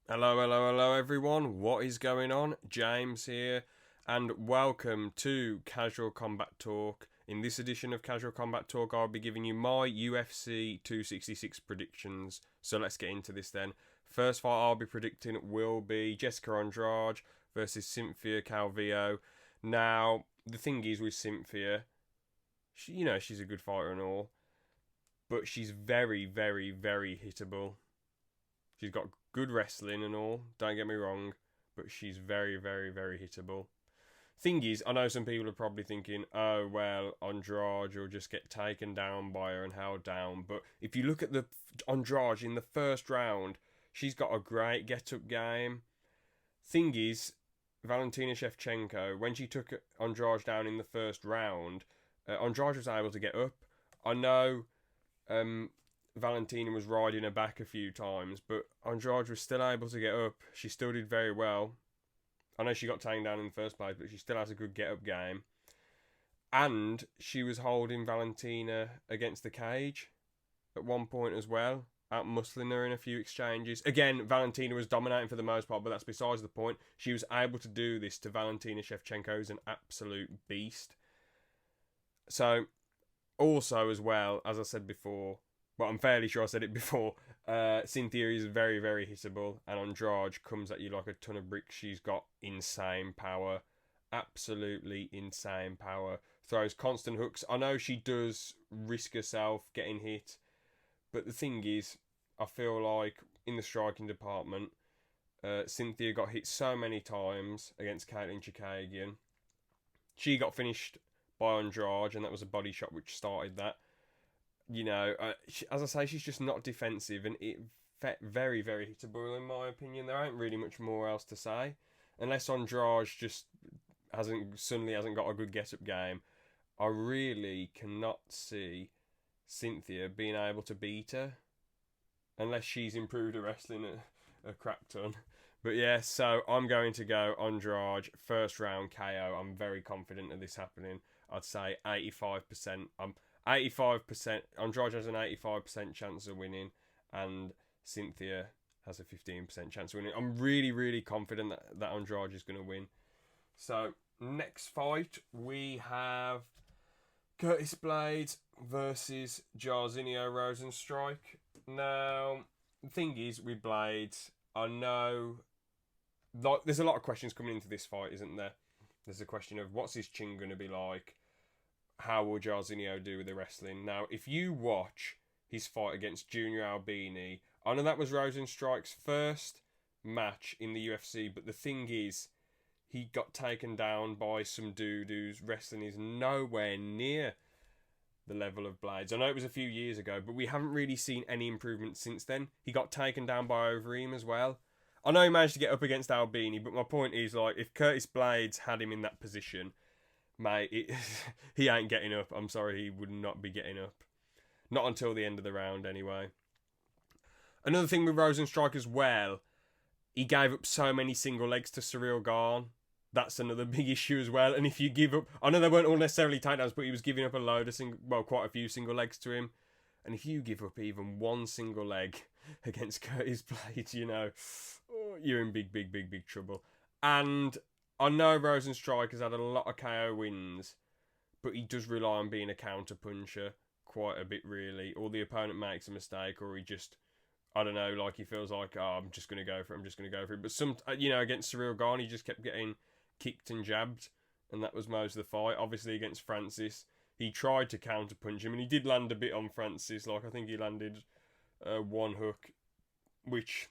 Hello, hello, hello, everyone. What is going on? James here, and welcome to Casual Combat Talk. In this edition of Casual Combat Talk, I'll be giving you my UFC 266 predictions. So let's get into this then. First fight I'll be predicting will be Jéssica Andrade versus Cynthia Calvillo. Now, the thing is with Cynthia, she's a good fighter and all, but she's very, very, very hittable. She's got good wrestling and all, don't get me wrong, but she's very, very, very hittable. Thing is, I know some people are probably thinking, oh, well, Andrade will just get taken down by her and held down. But if you look at the Andrade in the first round, she's got a great get-up game. Thing is, Valentina Shevchenko, when she took Andrade down in the first round, Andrade was able to get up. I know Valentina was riding her back a few times, but Andrade was still able to get up. She still did very well. I know she got taken down in the first place, but she still has a good get-up game. And she was holding Valentina against the cage at one point as well, out-muscling her in a few exchanges. Again, Valentina was dominating for the most part, but that's besides the point. She was able to do this to Valentina Shevchenko, who's an absolute beast. So, also as well, as I said before, well, I'm fairly sure I said it before, Cynthia is very, very hittable, and Andrade comes at you like a ton of bricks. She's got insane power, absolutely insane power. Throws constant hooks. I know she does risk herself getting hit, but the thing is, I feel like in the striking department, Cynthia got hit so many times against Caitlin Chikagian. She got finished by Andrade, and that was a body shot which started that. As I say, she's just not defensive, and it very, very hittable in my opinion. There ain't really much more else to say, unless Andrade just hasn't got a good get-up game. I really cannot see Cynthia being able to beat her, unless she's improved her wrestling a crap ton. But yeah, so I'm going to go Andrade first round KO. I'm very confident of this happening. I'd say 85%. 85%. Andrade has an 85% chance of winning, and Cynthia has a 15% chance of winning. I'm really, really confident that Andrade is going to win. So, next fight, we have Curtis Blaydes versus Jairzinho Rozenstruik. Now, the thing is, with Blaydes, I know there's a lot of questions coming into this fight, isn't there? There's a question of what's his chin going to be like? How will Jairzinho do with the wrestling? Now, if you watch his fight against Junior Albini, I know that was Rozenstruik's first match in the UFC, but the thing is, he got taken down by some dude whose wrestling is nowhere near the level of Blaydes. I know it was a few years ago, but we haven't really seen any improvement since then. He got taken down by Overeem as well. I know he managed to get up against Albini, but my point is, like, if Curtis Blaydes had him in that position, mate, he ain't getting up. I'm sorry, he would not be getting up. Not until the end of the round, anyway. Another thing with Rozenstruik as well, he gave up so many single legs to Cyril Gane. That's another big issue as well. And if you give up, I know they weren't all necessarily takedowns, but he was giving up a load of quite a few single legs to him. And if you give up even one single leg against Curtis Blaydes, you're in big, big, big, big trouble. And I know Rozenstruik has had a lot of KO wins, but he does rely on being a counter puncher quite a bit, really. Or the opponent makes a mistake, or he just, I don't know, like he feels like, oh, I'm just going to go for it. But against Cyril Gane, he just kept getting kicked and jabbed, and that was most of the fight. Obviously, against Francis, he tried to counter punch him, and he did land a bit on Francis. Like, I think he landed one hook, which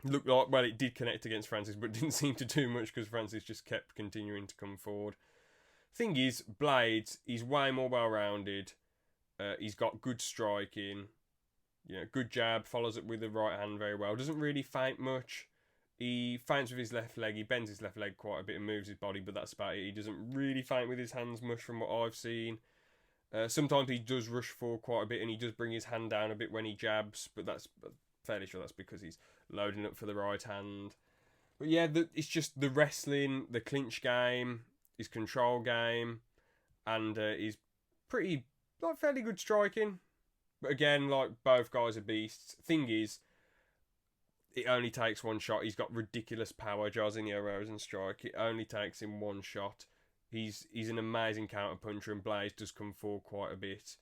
looked like, well, it did connect against Francis, but didn't seem to do much because Francis just kept continuing to come forward. Thing is, Blaydes, he's way more well-rounded. He's got good striking, good jab, follows up with the right hand very well. Doesn't really feint much. He feints with his left leg. He bends his left leg quite a bit and moves his body, but that's about it. He doesn't really feint with his hands much from what I've seen. Sometimes he does rush forward quite a bit, and he does bring his hand down a bit when he jabs, but that's fairly sure that's because he's loading up for the right hand. But yeah, it's just the wrestling, the clinch game, his control game, and he's pretty, fairly good striking. But again, both guys are beasts. Thing is, it only takes one shot. He's got ridiculous power, Jairzinho Rozenstruik. It only takes him one shot. He's an amazing counter puncher, and Blaydes does come forward quite a bit.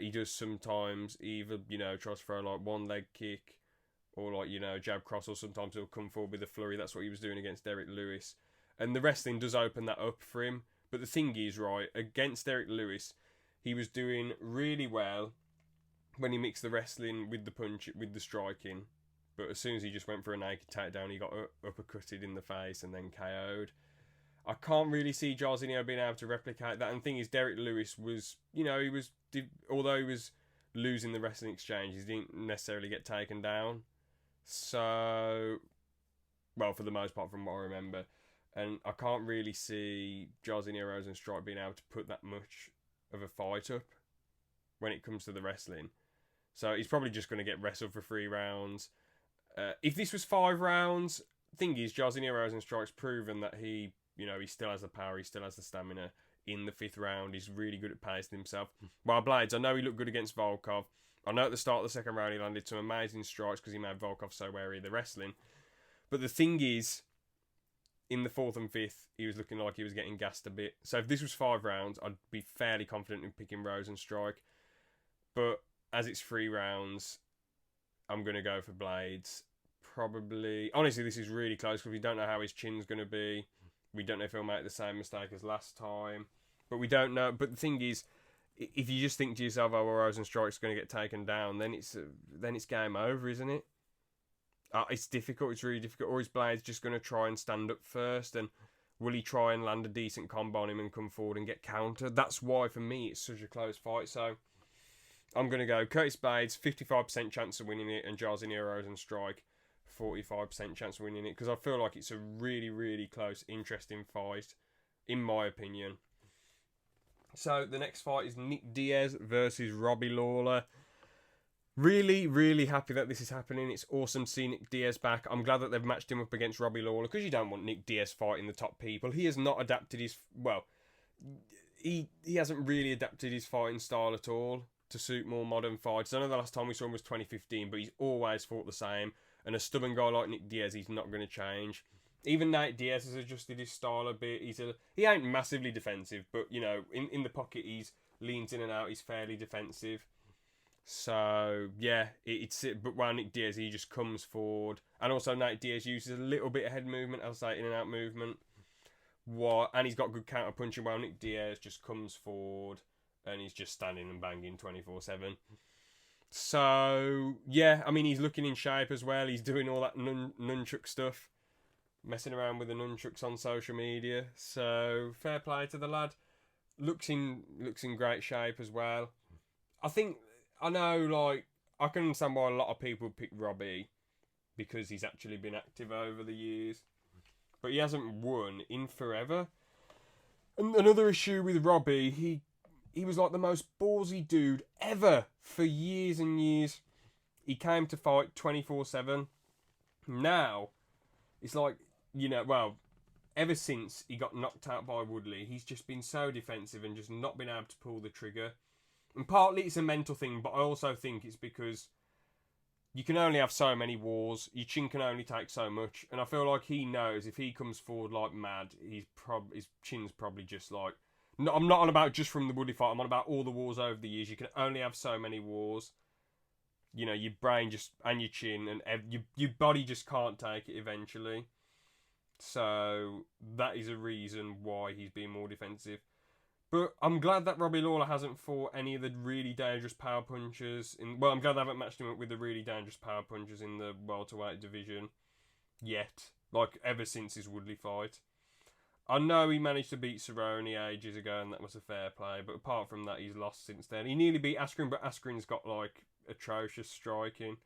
He does sometimes either, try to throw like one leg kick or like, jab cross, or sometimes he'll come forward with a flurry. That's what he was doing against Derek Lewis. And the wrestling does open that up for him. But the thing is, right, against Derek Lewis, he was doing really well when he mixed the wrestling with the striking. But as soon as he just went for a naked takedown, he got uppercutted in the face and then KO'd. I can't really see Jairzinho being able to replicate that. And the thing is, Derek Lewis was, although he was losing the wrestling exchange, he didn't necessarily get taken down. So, well, for the most part, from what I remember. And I can't really see Jairzinho Rozenstruik being able to put that much of a fight up when it comes to the wrestling. So he's probably just going to get wrestled for 3 rounds. If this was 5 rounds, thing is, Jairzinho Rozenstruik's proven that he still has the power, he still has the stamina. In the 5th round, he's really good at pacing himself. While Blaydes, I know he looked good against Volkov. I know at the start of the 2nd round he landed some amazing strikes because he made Volkov so wary of the wrestling. But the thing is, in the 4th and 5th, he was looking like he was getting gassed a bit. So if this was 5 rounds, I'd be fairly confident in picking Rozenstruik. But as it's 3 rounds, I'm going to go for Blaydes. Probably. Honestly, this is really close because we don't know how his chin's going to be. We don't know if he'll make the same mistake as last time. But we don't know. But the thing is, if you just think to yourself, oh, well, Rozenstruik's going to get taken down, then it's game over, isn't it? It's difficult. It's really difficult. Or is Blaydes just going to try and stand up first? And will he try and land a decent combo on him and come forward and get countered? That's why, for me, it's such a close fight. So I'm going to go Curtis Blaydes, 55% chance of winning it, and Jairzinho Rozenstruik, 45% chance of winning it, because I feel like it's a really, really close, interesting fight, in my opinion. So the next fight is Nick Diaz versus Robbie Lawler. Really, really happy that this is happening. It's awesome to see Nick Diaz back. I'm glad that they've matched him up against Robbie Lawler, because you don't want Nick Diaz fighting the top people. He has not adapted his... Well, he hasn't really adapted his fighting style at all to suit more modern fighters. I know the last time we saw him was 2015, but he's always fought the same. And a stubborn guy like Nick Diaz, he's not going to change. Even Nate Diaz has adjusted his style a bit. He ain't massively defensive, but, in the pocket, he's leans in and out. He's fairly defensive. So, yeah, but while Nick Diaz, he just comes forward. And also, Nate Diaz uses a little bit of head movement, I'll say, in and out movement. And he's got good counter punching, while Nick Diaz just comes forward and he's just standing and banging 24/7. So, yeah, I mean, he's looking in shape as well. He's doing all that nunchuck stuff, messing around with the nunchucks on social media. So, fair play to the lad. Looks in great shape as well. I know, I can understand why a lot of people pick Robbie, because he's actually been active over the years. But he hasn't won in forever. And another issue with Robbie, he was like the most ballsy dude ever for years and years. He came to fight 24/7. Now, it's like, ever since he got knocked out by Woodley, he's just been so defensive and just not been able to pull the trigger. And partly it's a mental thing, but I also think it's because you can only have so many wars. Your chin can only take so much. And I feel like he knows if he comes forward like mad, his chin's probably just like... No, I'm not on about just from the Woodley fight. I'm on about all the wars over the years. You can only have so many wars. Your brain and your chin and your body just can't take it eventually. So that is a reason why he's being more defensive. But I'm glad that Robbie Lawler hasn't fought any of the really dangerous power punchers. I'm glad they haven't matched him up with the really dangerous power punchers in the welterweight division yet. Ever since his Woodley fight. I know he managed to beat Cerrone ages ago, and that was a fair play. But apart from that, he's lost since then. He nearly beat Askren, but Askren's got atrocious striking,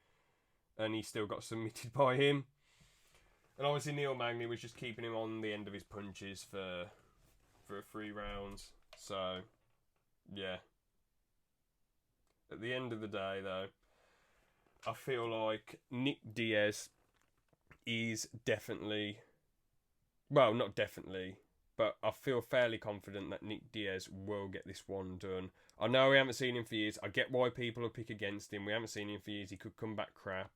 and he still got submitted by him. And obviously Neil Magny was just keeping him on the end of his punches for 3 rounds. So, yeah. At the end of the day, though, I feel like Nick Diaz is definitely... Well, not definitely, but I feel fairly confident that Nick Diaz will get this one done. I know we haven't seen him for years. I get why people will pick against him. We haven't seen him for years. He could come back crap.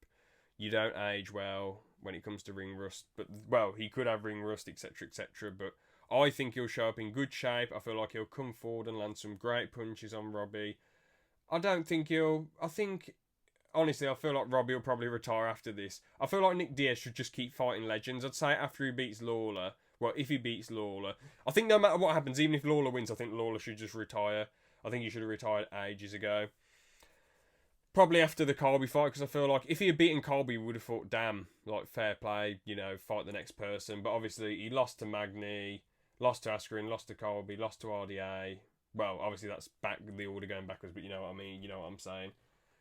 you don't age well when it comes to ring rust. But, well, he could have ring rust, etc., etc. But I think he'll show up in good shape. I feel like he'll come forward and land some great punches on Robbie. I don't think honestly, I feel like Robbie will probably retire after this. I feel like Nick Diaz should just keep fighting legends. I'd say after he beats Lawler, well, if he beats Lawler, I think no matter what happens, even if Lawler wins, I think Lawler should just retire. I think he should have retired ages ago. Probably after the Colby fight, because I feel like if he had beaten Colby, he would have thought, damn, like, fair play, fight the next person. But obviously, he lost to Magny, lost to Askren, lost to Colby, lost to RDA. Well, obviously, that's back the order going backwards, but you know what I mean, you know what I'm saying.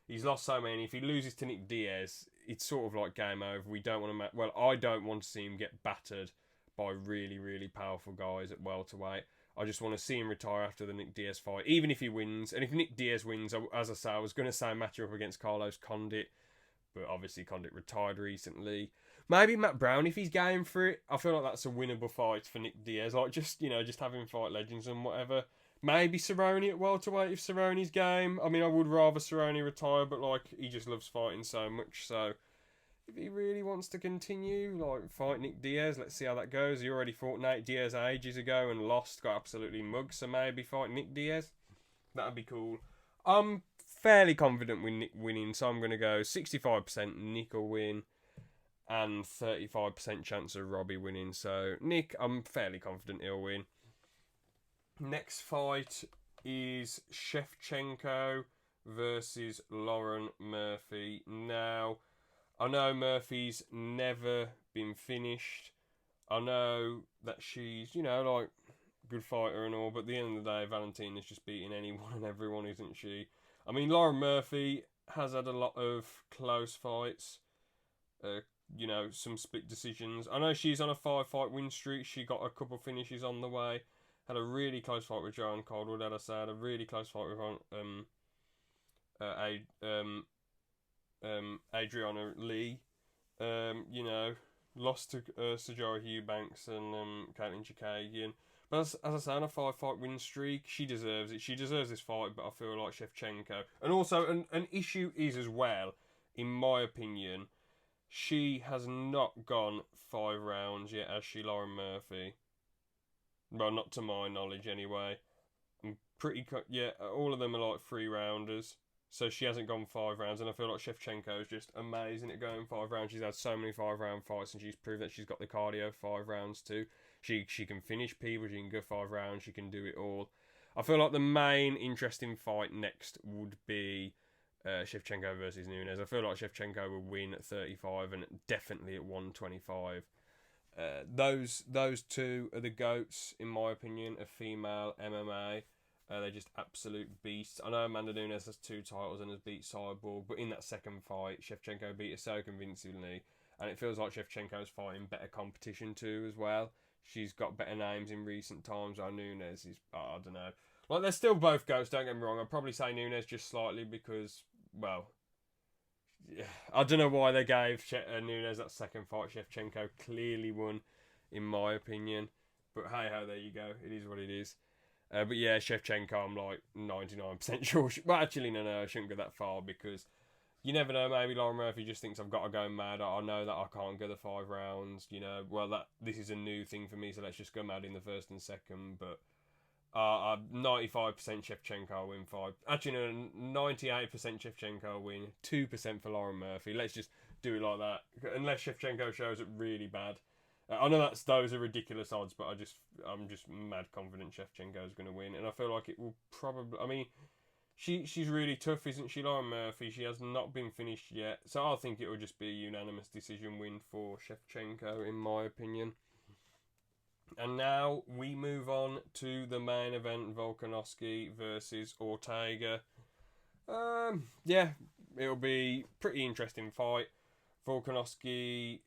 He's lost so many. If he loses to Nick Diaz, it's sort of like game over. We don't want to... I don't want to see him get battered by really, really powerful guys at welterweight. I just want to see him retire after the Nick Diaz fight, even if he wins. And if Nick Diaz wins, as I say, I was going to say match up against Carlos Condit, but obviously Condit retired recently. Maybe Matt Brown, if he's game for it. I feel like that's a winnable fight for Nick Diaz. Like, just have him fight legends and whatever. Maybe Cerrone at welterweight if Cerrone's game. I mean, I would rather Cerrone retire, but, like, he just loves fighting so much, so... If he really wants to continue, like, fight Nick Diaz, let's see how that goes. He already fought Nate Diaz ages ago and lost, got absolutely mugged, so maybe fight Nick Diaz. That'd be cool. I'm fairly confident with Nick winning, so I'm going to go 65% Nick will win and 35% chance of Robbie winning. So, Nick, I'm fairly confident he'll win. Next fight is Shevchenko versus Lauren Murphy. Now... I know Murphy's never been finished. I know that she's, like, good fighter and all, but at the end of the day, Valentina's just beating anyone and everyone, isn't she? I mean, Lauren Murphy has had a lot of close fights, some split decisions. I know she's on a 5-fight win streak. She got a couple finishes on the way. Had a really close fight with Joanne Caldwell, as I said. Had a really close fight with Adriana Lee, lost to Sajara Eubanks and Caitlin Chikagian. But as I say, on a 5-fight win streak, she deserves it. She deserves this fight, but I feel like Shevchenko. And also, an issue is as well, in my opinion, she has not gone 5 rounds yet, has she, Lauren Murphy? Well, not to my knowledge, anyway. I'm all of them are like 3-rounders. So she hasn't gone 5 rounds, and I feel like Shevchenko is just amazing at going 5 rounds. She's had so many 5-round fights, and she's proved that she's got the cardio 5 rounds too. She can finish people, she can go 5 rounds, she can do it all. I feel like the main interesting fight next would be Shevchenko versus Nunes. I feel like Shevchenko will win at 35 and definitely at 125. Those two are the GOATs, in my opinion, of female MMA. They're just absolute beasts. I know Amanda Nunes has 2 titles and has beat Cyborg, but in that second fight, Shevchenko beat her so convincingly, and it feels like Shevchenko's fighting better competition too as well. She's got better names in recent times. Nunes is, I don't know. Like, they're still both GOATs, don't get me wrong. I'd probably say Nunes just slightly because, well, I don't know why they gave Nunes that second fight. Shevchenko clearly won, in my opinion. But hey-ho, there you go. It is what it is. But yeah, Shevchenko, I'm like 99% sure. Well, actually, no, I shouldn't go that far because you never know. Maybe Lauren Murphy just thinks I've got to go mad. I know that I can't go the 5 rounds. This is a new thing for me, so let's just go mad in the first and second. But 95% Shevchenko win 5. Actually, no, 98% Shevchenko win. 2% for Lauren Murphy. Let's just do it like that. Unless Shevchenko shows up really bad. I know those are ridiculous odds, but I'm just mad confident Shevchenko's going to win, and I feel like it will probably. I mean, she's really tough, isn't she, Lauren Murphy? She has not been finished yet, so I think it will just be a unanimous decision win for Shevchenko, in my opinion. And now we move on to the main event: Volkanovski versus Ortega. Yeah, it'll be pretty interesting fight. Volkanovski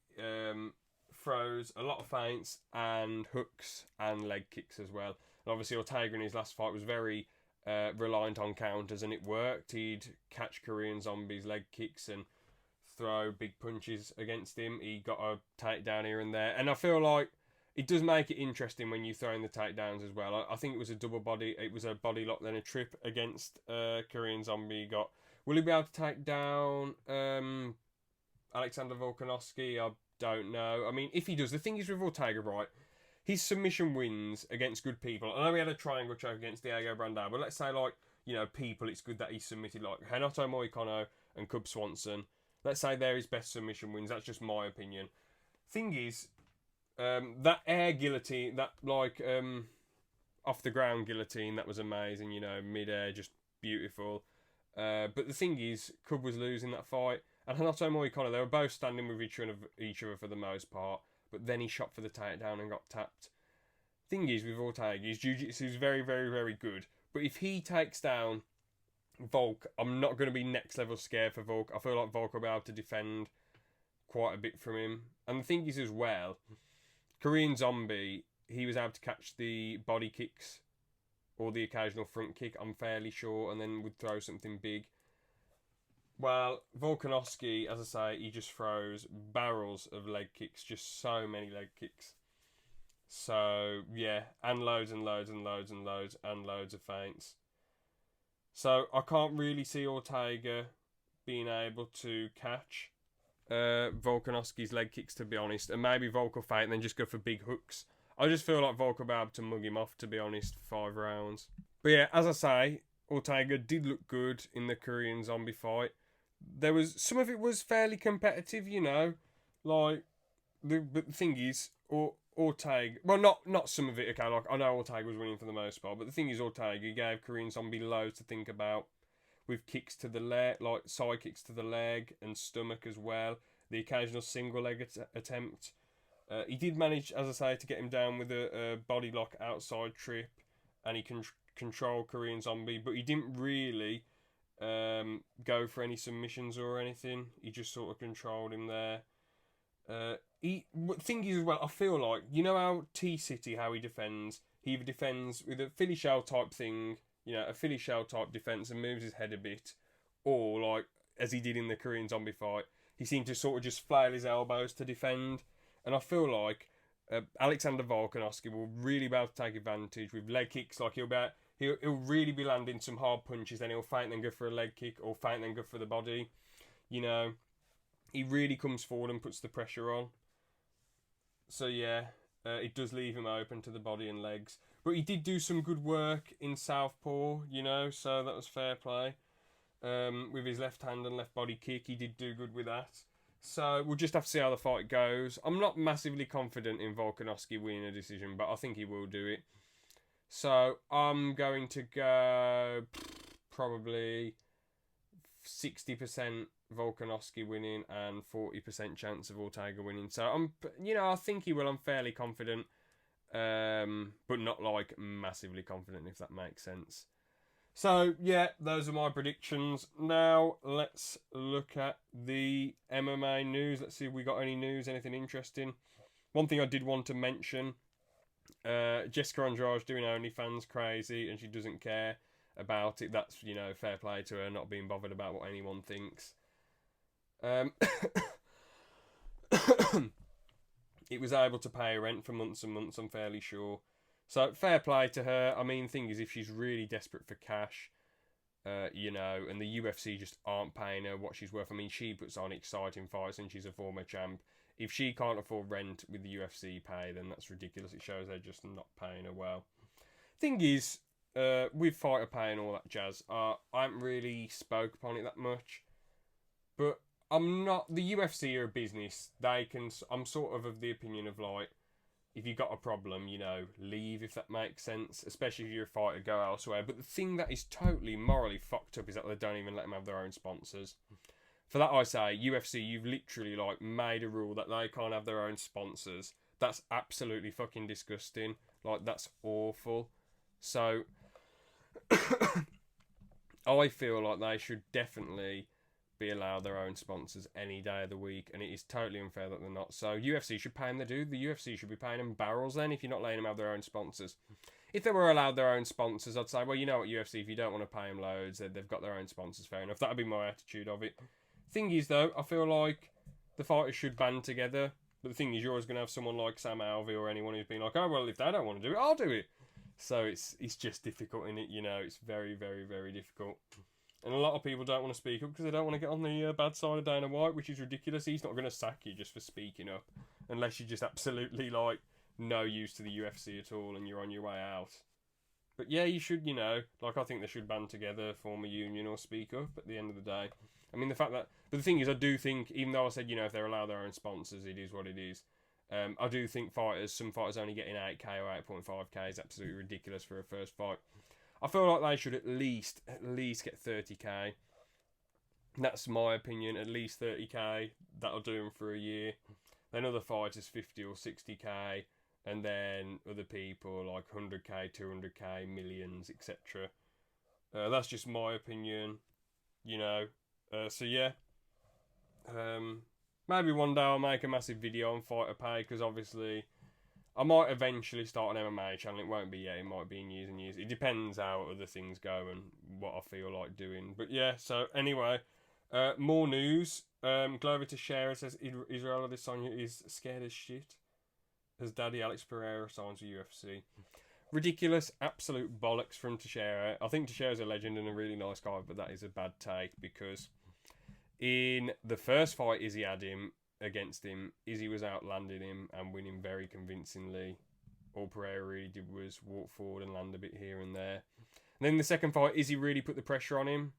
throws a lot of feints and hooks and leg kicks as well. And obviously Ortega in his last fight was very reliant on counters, and it worked. He'd catch Korean Zombie's leg kicks and throw big punches against him. He got a takedown here and there, and I feel like it does make it interesting when you throw in the takedowns as well. I think it was a body lock, then a trip against Korean Zombie. Will he be able to take down Oleksandr Volkanovski, I don't know. I mean, if he does, the thing is with Ortega, right? His submission wins against good people. I know he had a triangle choke against Diego Brandao, but let's say, like, you know, people, it's good that he submitted, like, Renato Moicano and Cub Swanson. Let's say they're his best submission wins. That's just my opinion. Thing is, that air guillotine, that, like, off the ground guillotine, that was amazing, you know, mid-air, just beautiful. But the thing is, Cub was losing that fight, and Renato Moicano, they were both standing with each other for the most part, but then he shot for the takedown and got tapped. Thing is, with Ortega, his jiu-jitsu is very, very, very good, but if he takes down Volk, I'm not going to be next level scared for Volk. I feel like Volk will be able to defend quite a bit from him. And the thing is as well, Korean Zombie, he was able to catch the body kicks or the occasional front kick, I'm fairly sure, and then would throw something big. Well, Volkanovski, as I say, he just throws barrels of leg kicks, just so many leg kicks. So, yeah, and loads and loads and loads and loads and loads of feints. So, I can't really see Ortega being able to catch Volkanovski's leg kicks, to be honest. And maybe Volk will feint and then just go for big hooks. I just feel like Volk will be able to mug him off, to be honest, for 5 rounds. But yeah, as I say, Ortega did look good in the Korean Zombie fight. There was, some of it was fairly competitive, you know. Like, but the thing is, Ortega, well, not some of it, okay, like, I know Ortega was winning for the most part, but the thing is, Ortega gave Korean Zombie loads to think about, with kicks to the leg, like side kicks to the leg and stomach as well, the occasional single leg attempt. He did manage, as I say, to get him down with a body lock outside trip, and he can control Korean Zombie, but he didn't really go for any submissions or anything. He just sort of controlled him there. Thing is as well, I feel like, you know how T-City, how he defends? He either defends with a Philly shell type thing, you know, a Philly shell type defence and moves his head a bit, or like, as he did in the Korean Zombie fight, he seemed to sort of just flail his elbows to defend. And I feel like Oleksandr Volkanovski will really be able to take advantage with leg kicks. Like, he'll really be landing some hard punches, then he'll feint and go for a leg kick, or feint and go for the body. You know, he really comes forward and puts the pressure on. So yeah, it does leave him open to the body and legs. But he did do some good work in southpaw, you know, so that was fair play. With his left hand and left body kick, he did do good with that. So we'll just have to see how the fight goes. I'm not massively confident in Volkanovski winning a decision, but I think he will do it. So I'm going to go probably 60% Volkanovski winning and 40% chance of Ortega winning. So I think he will. I'm fairly confident, but not like massively confident, if that makes sense. So, yeah, those are my predictions. Now, let's look at the MMA news. Let's see if we got any news, anything interesting. One thing I did want to mention, Jéssica Andrade doing OnlyFans crazy, and she doesn't care about it. That's, you know, fair play to her, not being bothered about what anyone thinks. It was able to pay rent for months and months, I'm fairly sure. So, fair play to her. I mean, thing is, if she's really desperate for cash, you know, and the UFC just aren't paying her what she's worth. I mean, she puts on exciting fights and she's a former champ. If she can't afford rent with the UFC pay, then that's ridiculous. It shows they're just not paying her well. Thing is, with fighter pay and all that jazz, I haven't really spoke upon it that much. But I'm not... The UFC are a business. I'm sort of the opinion of, like, if you got a problem, you know, leave, if that makes sense. Especially if you're a fighter, go elsewhere. But the thing that is totally morally fucked up is that they don't even let them have their own sponsors. For that I say, UFC, you've literally, like, made a rule that they can't have their own sponsors. That's absolutely fucking disgusting. Like, that's awful. So, I feel like they should definitely be allowed their own sponsors any day of the week, and it is totally unfair that they're not. So UFC should pay them their due. The UFC should be paying them barrels then, if you're not letting them have their own sponsors. If they were allowed their own sponsors, I'd say, well, you know what, UFC, if you don't want to pay them loads, they've got their own sponsors, fair enough. That would be my attitude of it. Thing is, though, I feel like the fighters should band together. But the thing is, you're always going to have someone like Sam Alvey or anyone who's been like, oh, well, if they don't want to do it, I'll do it. So it's just difficult, innit? You know, it's very, very, very difficult. And a lot of people don't want to speak up because they don't want to get on the bad side of Dana White, which is ridiculous. He's not going to sack you just for speaking up, unless you're just absolutely, like, no use to the UFC at all and you're on your way out. But yeah, you should, like, I think they should band together, form a union or speak up at the end of the day. I mean, the fact that... But the thing is, I do think, even though I said, if they're allowed their own sponsors, it is what it is. I do think some fighters only getting 8k or 8.5k is absolutely ridiculous for a first fight. I feel like they should at least get 30k. That's my opinion, at least 30k. That'll do them for a year. Then other fighters 50 or 60k. And then other people like 100k, 200k, millions, etc. That's just my opinion, So yeah. Maybe one day I'll make a massive video on fighter pay, because obviously I might eventually start an MMA channel. It won't be yet, it might be in years and years. It depends how other things go and what I feel like doing. But yeah, so anyway, more news. Glover Teixeira says Israel Adesanya is scared as shit as Daddy Alex Pereira signs with UFC. Ridiculous, absolute bollocks from Teixeira. I think Teixeira's a legend and a really nice guy, but that is a bad take, because in the first fight Izzy had him against him, Izzy was outlanding him and winning very convincingly. All Pereira really did was walk forward and land a bit here and there. And then the second fight, Izzy really put the pressure on him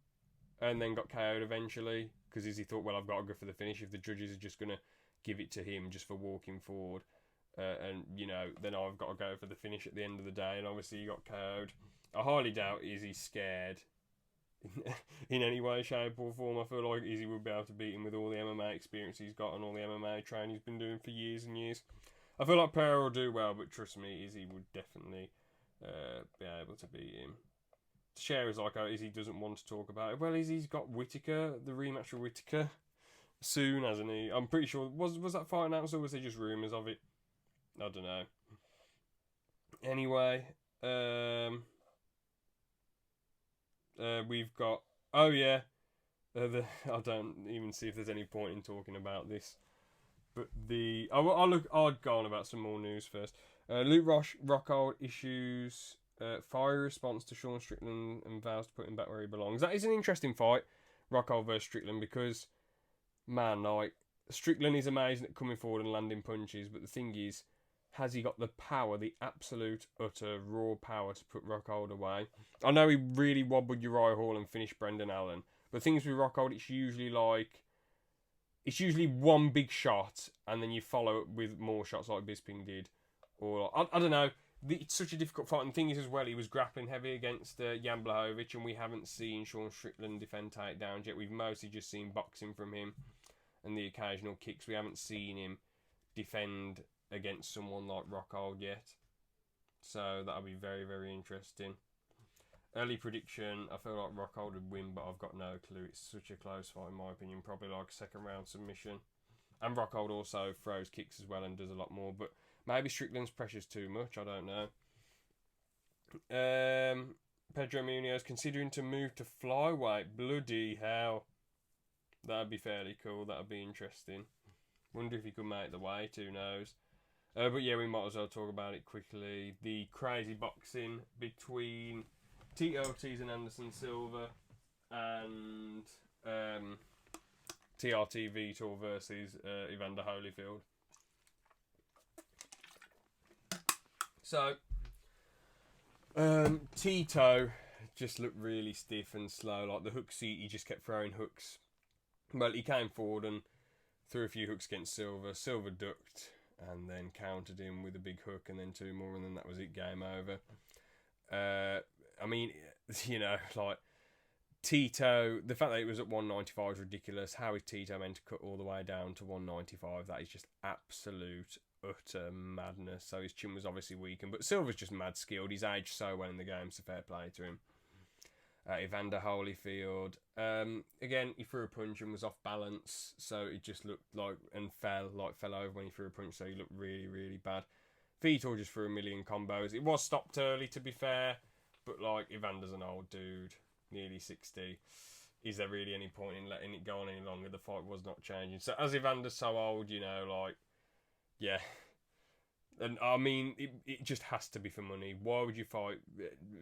and then got KO'd eventually, because Izzy thought, well, I've got to go for the finish if the judges are just going to give it to him just for walking forward. Then I've got to go for the finish at the end of the day, and obviously he got KO'd. I highly doubt Izzy's scared in any way, shape or form. I feel like Izzy would be able to beat him with all the MMA experience he's got and all the MMA training he's been doing for years and years. I feel like Pereira will do well, but trust me, Izzy would definitely be able to beat him. Teixeira's like, Izzy doesn't want to talk about it. Well, Izzy's got Whittaker, the rematch with Whittaker, soon, hasn't he? I'm pretty sure. Was that fight announced, or was there just rumours of it? I don't know. Anyway, we've got... Oh, yeah. I don't even see if there's any point in talking about this. But I'd go on about some more news first. Luke Rockhold issues fiery response to Sean Strickland and vows to put him back where he belongs. That is an interesting fight, Rockhold versus Strickland, because, man, like, Strickland is amazing at coming forward and landing punches, but the thing is, has he got the power, the absolute, utter, raw power to put Rockhold away? I know he really wobbled Uriah Hall and finished Brendan Allen, but things with Rockhold, it's usually one big shot, and then you follow it with more shots like Bisping did. Or, I don't know, it's such a difficult fight, and the thing is as well, he was grappling heavy against Jan Blachowicz, and we haven't seen Sean Strickland defend takedowns yet. We've mostly just seen boxing from him, and the occasional kicks. We haven't seen him defend against someone like Rockhold yet. So that'll be very, very interesting. Early prediction, I feel like Rockhold would win, but I've got no clue. It's such a close fight in my opinion. Probably like a second round submission. And Rockhold also throws kicks as well and does a lot more. But maybe Strickland's pressure's too much. I don't know. Pedro Munoz considering to move to flyweight. Bloody hell. That'd be fairly cool. That'd be interesting. Wonder if he could make the weight. Who knows? But yeah, we might as well talk about it quickly. The crazy boxing between Tito Ortiz and Anderson Silva and TRT Vitor versus Evander Holyfield. So, Tito just looked really stiff and slow. Like the hook seat, he just kept throwing hooks. Well, he came forward and threw a few hooks against Silva. Silva ducked and then countered him with a big hook and then two more, and then that was it, game over. I mean, like, Tito, the fact that it was at 195 is ridiculous. How is Tito meant to cut all the way down to 195? That is just absolute, utter madness. So his chin was obviously weakened, but Silva's just mad skilled. He's aged so well in the game, so fair play to him. Evander Holyfield, again, he threw a punch and was off balance, so it just looked like, and fell over when he threw a punch, so he looked really, really bad. Vitor just threw a million combos. It was stopped early, to be fair, but like, Evander's an old dude, nearly 60. Is there really any point in letting it go on any longer? The fight was not changing. So as Evander's so old, like, yeah. And I mean, it just has to be for money. Why would you fight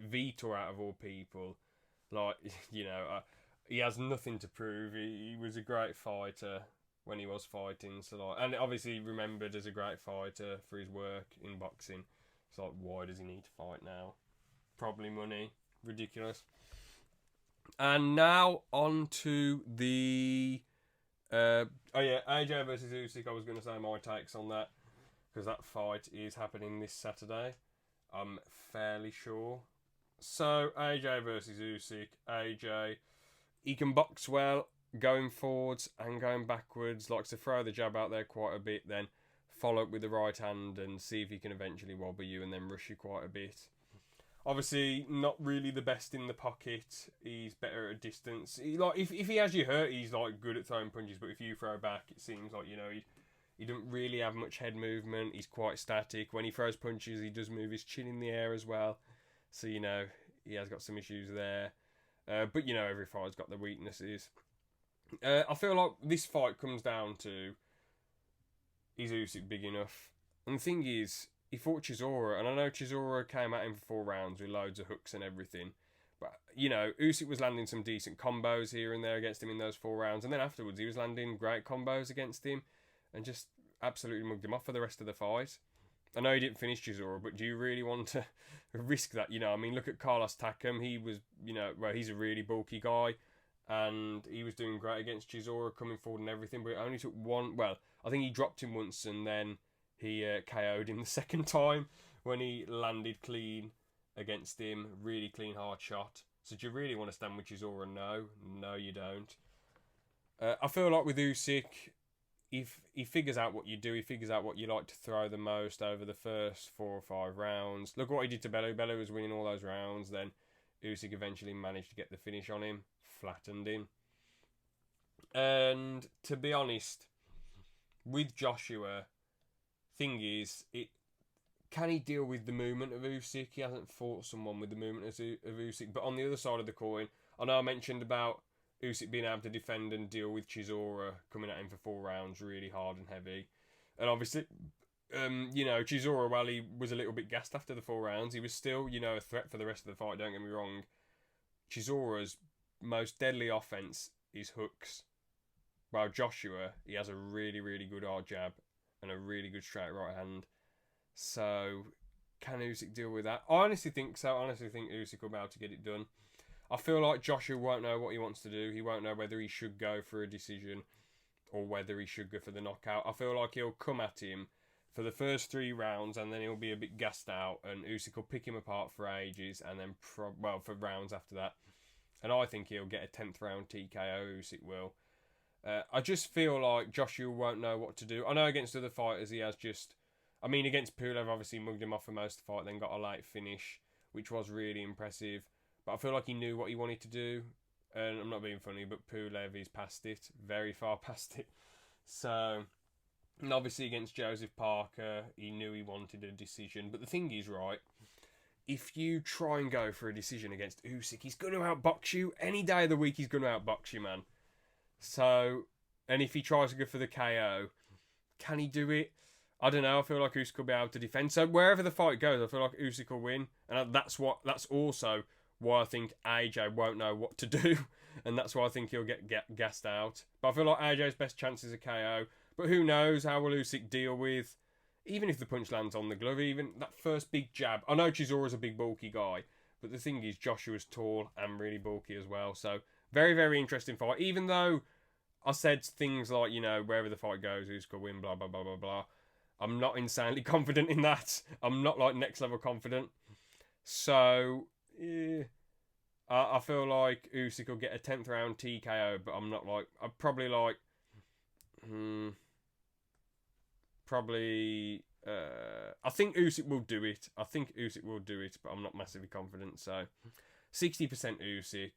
Vitor out of all people? Like, he has nothing to prove. He was a great fighter when he was fighting, so like, and obviously remembered as a great fighter for his work in boxing. It's like, why does he need to fight now? Probably money. Ridiculous. And now on to the AJ versus Usyk. I was going to say my takes on that because that fight is happening this Saturday. I'm fairly sure. So AJ versus Usyk. AJ, he can box well, going forwards and going backwards. Likes to throw the jab out there quite a bit, then follow up with the right hand and see if he can eventually wobble you and then rush you quite a bit. Obviously, not really the best in the pocket. He's better at a distance. If he has you hurt, he's like good at throwing punches. But if you throw back, it seems like he doesn't really have much head movement. He's quite static. When he throws punches, he does move his chin in the air as well. So he has got some issues there. But every fight's got their weaknesses. I feel like this fight comes down to, is Usyk big enough? And the thing is, he fought Chisora, and I know Chisora came at him for 4 rounds with loads of hooks and everything. But, Usyk was landing some decent combos here and there against him in those 4 rounds. And then afterwards, he was landing great combos against him and just absolutely mugged him off for the rest of the fight. I know he didn't finish Chisora, but do you really want to risk that? Look at Carlos Takam. He was, he's a really bulky guy. And he was doing great against Chisora, coming forward and everything. But it only took one. Well, I think he dropped him once and then he KO'd him the second time when he landed clean against him. Really clean, hard shot. So do you really want to stand with Chisora? No, you don't. I feel like with Usyk, if he figures out what you do, he figures out what you like to throw the most over the first 4 or 5 rounds. Look what he did to Bellew. Bellew was winning all those rounds. Then Usyk eventually managed to get the finish on him. Flattened him. And to be honest, with Joshua, thing is, can he deal with the movement of Usyk? He hasn't fought someone with the movement of Usyk. But on the other side of the coin, I know I mentioned about Usyk being able to defend and deal with Chisora coming at him for 4 rounds really hard and heavy. And obviously, Chisora, while he was a little bit gassed after the 4 rounds, he was still, a threat for the rest of the fight, don't get me wrong. Chisora's most deadly offense is hooks. While Joshua, he has a really, really good hard jab and a really good straight right hand. So, can Usyk deal with that? I honestly think so. I honestly think Usyk will be able to get it done. I feel like Joshua won't know what he wants to do. He won't know whether he should go for a decision or whether he should go for the knockout. I feel like he'll come at him for the first 3 rounds and then he'll be a bit gassed out and Usyk will pick him apart for ages and then, for rounds after that. And I think he'll get a 10th round TKO, Usyk will. I just feel like Joshua won't know what to do. I know against other fighters he has just... against Pulev, obviously mugged him off for most of the fight, then got a late finish, which was really impressive. But I feel like he knew what he wanted to do. And I'm not being funny, but Pulev is past it. Very far past it. So, and obviously against Joseph Parker, he knew he wanted a decision. But the thing is, right, if you try and go for a decision against Usyk, he's going to outbox you. Any day of the week, he's going to outbox you, man. So, and if he tries to go for the KO, can he do it? I don't know. I feel like Usyk will be able to defend. So wherever the fight goes, I feel like Usyk will win. And that's also why I think AJ won't know what to do. And that's why I think he'll get gassed out. But I feel like AJ's best chance is a KO. But who knows? How will Usyk deal with, even if the punch lands on the glove, even that first big jab. I know Chisora's a big bulky guy. But the thing is, Joshua's tall and really bulky as well. So very, very interesting fight. Even though I said things like, wherever the fight goes, Usyk will win, blah, blah, blah, blah, blah. I'm not insanely confident in that. I'm not next level confident. So, yeah, I feel like Usyk will get a 10th round TKO, but I'm not I'd probably I think Usyk will do it. But I'm not massively confident. So, 60% Usyk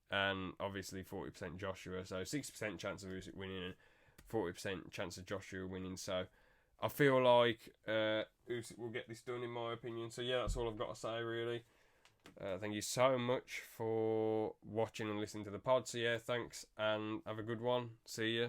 and obviously 40% Joshua. So, 60% chance of Usyk winning and 40% chance of Joshua winning. So, I feel like Usyk will get this done, in my opinion. So, yeah, that's all I've got to say, really. Thank you so much for watching and listening to the pod. So, yeah, thanks and have a good one. See ya.